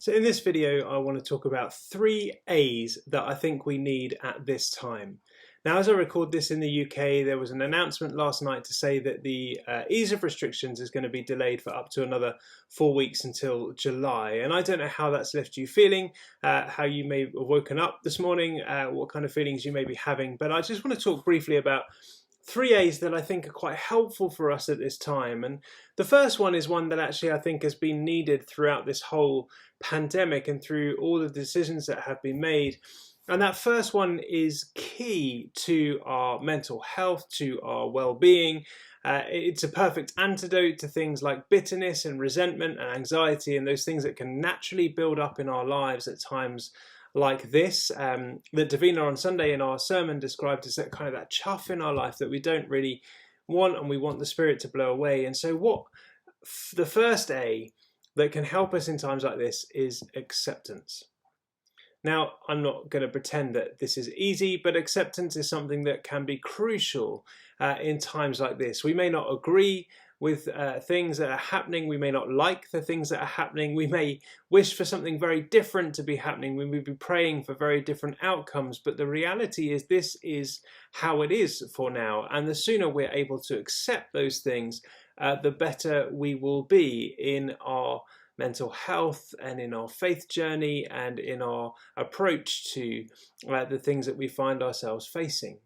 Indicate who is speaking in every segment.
Speaker 1: So in this video, I want to talk about 3 A's that I think we need at this time. Now, as I record this in the UK, there was an announcement last night to say that the ease of restrictions is going to be delayed for up to another 4 weeks until July. And I don't know how that's left you feeling, how you may have woken up this morning, what kind of feelings you may be having. But I just want to talk briefly about 3 A's that I think are quite helpful for us at this time. And the first one is one that actually I think has been needed throughout this whole pandemic and through all the decisions that have been made. And that first one is key to our mental health, to our well-being. It's a perfect antidote to things like bitterness and resentment and anxiety and those things that can naturally build up in our lives at times like this, that Davina on Sunday in our sermon described as that kind of that chuff in our life that we don't really want and we want the Spirit to blow away. And so the first A that can help us in times like this is acceptance. Now, I'm not going to pretend that this is easy, but acceptance is something that can be crucial in times like this. We may not agree with things that are happening. We may not like the things that are happening. We may wish for something very different to be happening. We may be praying for very different outcomes. But the reality is this is how it is for now. And the sooner we're able to accept those things, the better we will be in our mental health and in our faith journey and in our approach to the things that we find ourselves facing.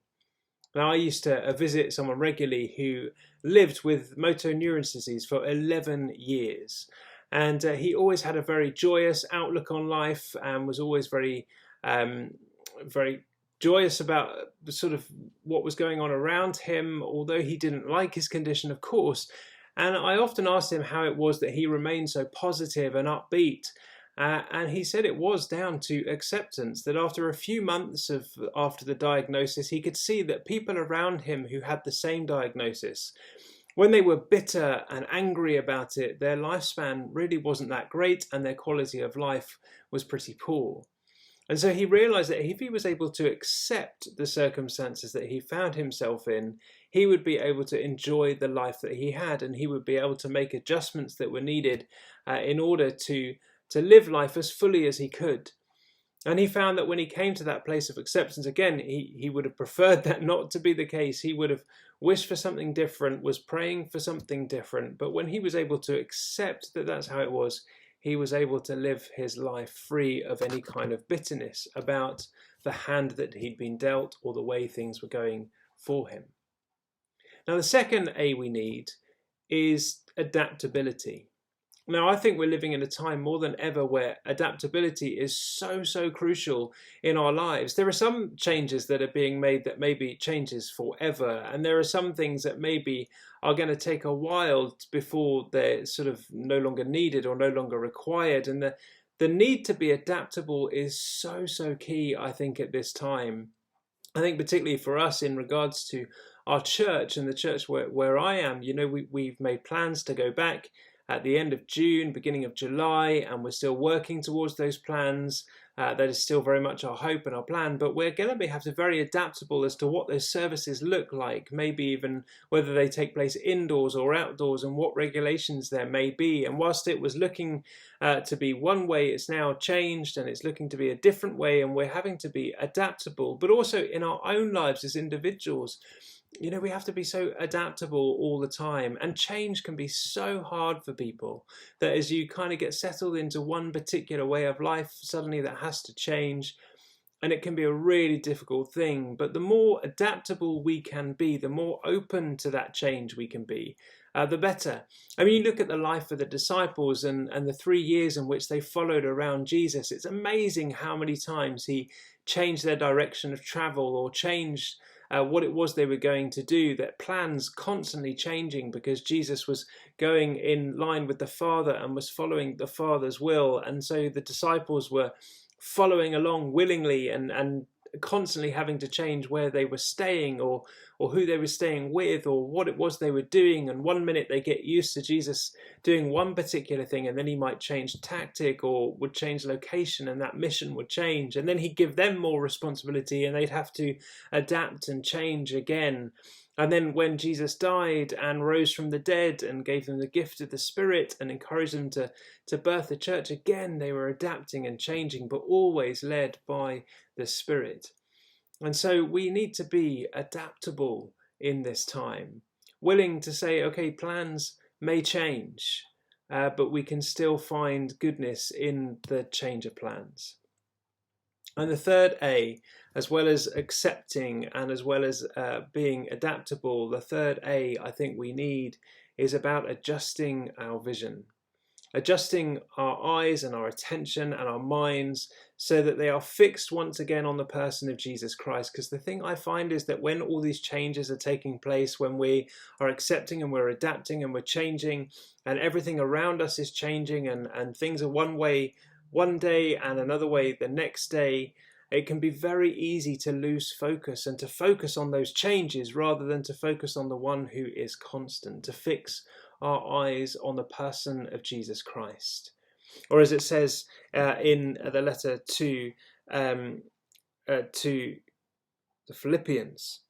Speaker 1: Now, I used to visit someone regularly who lived with motor neurons disease for 11 years. And he always had a very joyous outlook on life and was always very joyous about sort of what was going on around him, although he didn't like his condition, of course. And I often asked him how it was that he remained so positive and upbeat. And he said it was down to acceptance, that after a few months after the diagnosis, he could see that people around him who had the same diagnosis, when they were bitter and angry about it, their lifespan really wasn't that great and their quality of life was pretty poor. And so he realized that if he was able to accept the circumstances that he found himself in, he would be able to enjoy the life that he had, and he would be able to make adjustments that were needed in order to live life as fully as he could. And he found that when he came to that place of acceptance, again, he would have preferred that not to be the case. He would have wished for something different, was praying for something different. But when he was able to accept that that's how it was, he was able to live his life free of any kind of bitterness about the hand that he'd been dealt or the way things were going for him. Now, the second A we need is adaptability. Now, I think we're living in a time more than ever where adaptability is so crucial in our lives. There are some changes that are being made that may be changes forever, and there are some things that maybe are going to take a while before they're sort of no longer needed or no longer required. And the need to be adaptable is so key, I think, at this time. I think particularly for us in regards to our church and the church where I am, we've made plans to go back at the end of June, beginning of July, and we're still working towards those plans. That is still very much our hope and our plan, but we're going to have to be very adaptable as to what those services look like, maybe even whether they take place indoors or outdoors and what regulations there may be. And whilst it was looking to be one way, it's now changed and it's looking to be a different way, and we're having to be adaptable, but also in our own lives as individuals. We have to be so adaptable all the time, and change can be so hard for people that as you kind of get settled into one particular way of life, suddenly that has to change, and it can be a really difficult thing. But the more adaptable we can be, the more open to that change we can be, the better. I mean, you look at the life of the disciples and the 3 years in which they followed around Jesus. It's amazing how many times he changed their direction of travel or changed what it was they were going to do, their plans constantly changing because Jesus was going in line with the Father and was following the Father's will. And so the disciples were following along willingly and constantly having to change where they were staying or who they were staying with or what it was they were doing. And one minute they get used to Jesus doing one particular thing, and then he might change tactic or would change location, and that mission would change, and then he'd give them more responsibility and they'd have to adapt and change again. And then when Jesus died and rose from the dead and gave them the gift of the Spirit and encouraged them to birth the church, again, they were adapting and changing, but always led by the Spirit. And so we need to be adaptable in this time, willing to say, okay, plans may change, but we can still find goodness in the change of plans. And the third A, as well as accepting and as well as being adaptable, the third A I think we need is about adjusting our vision, adjusting our eyes and our attention and our minds so that they are fixed once again on the person of Jesus Christ. Because the thing I find is that when all these changes are taking place, when we are accepting and we're adapting and we're changing and everything around us is changing and things are one way one day and another way the next day, it can be very easy to lose focus and to focus on those changes rather than to focus on the one who is constant, to fix our eyes on the person of Jesus Christ. Or as it says in the letter to the Philippians,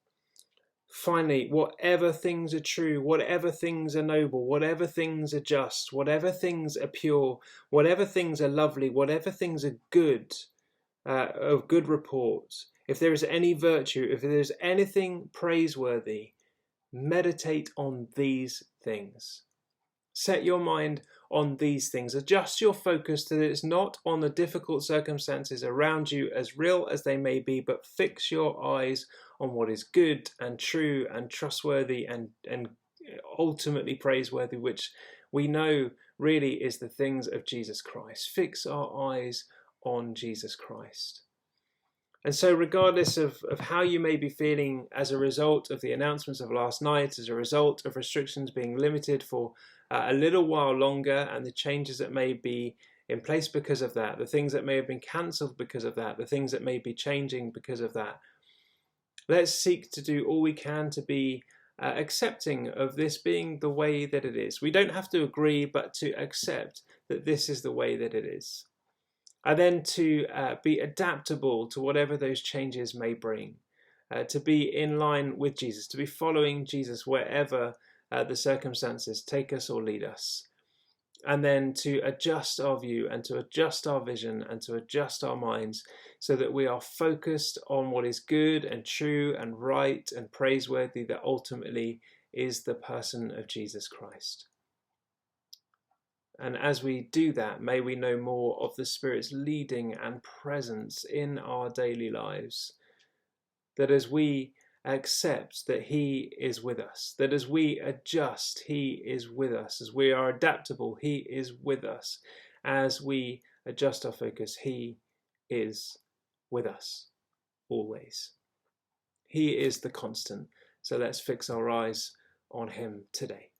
Speaker 1: finally, whatever things are true, whatever things are noble, whatever things are just, whatever things are pure, whatever things are lovely, whatever things are good, of good report, if there is any virtue, if there is anything praiseworthy, meditate on these things. Set your mind on these things. Adjust your focus so that it's not on the difficult circumstances around you, as real as they may be, but fix your eyes on what is good and true and trustworthy and ultimately praiseworthy, which we know really is the things of Jesus Christ. Fix our eyes on Jesus Christ. And so regardless of how you may be feeling as a result of the announcements of last night, as a result of restrictions being limited for a little while longer and the changes that may be in place because of that, the things that may have been cancelled because of that, the things that may be changing because of that, let's seek to do all we can to be accepting of this being the way that it is. We don't have to agree, but to accept that this is the way that it is. And then to be adaptable to whatever those changes may bring, to be in line with Jesus, to be following Jesus wherever the circumstances take us or lead us. And then to adjust our view and to adjust our vision and to adjust our minds so that we are focused on what is good and true and right and praiseworthy, that ultimately is the person of Jesus Christ. And as we do that, may we know more of the Spirit's leading and presence in our daily lives. That as we accept that He is with us, that as we adjust, He is with us. As we are adaptable, He is with us. As we adjust our focus, He is with us always. He is the constant. So let's fix our eyes on Him today.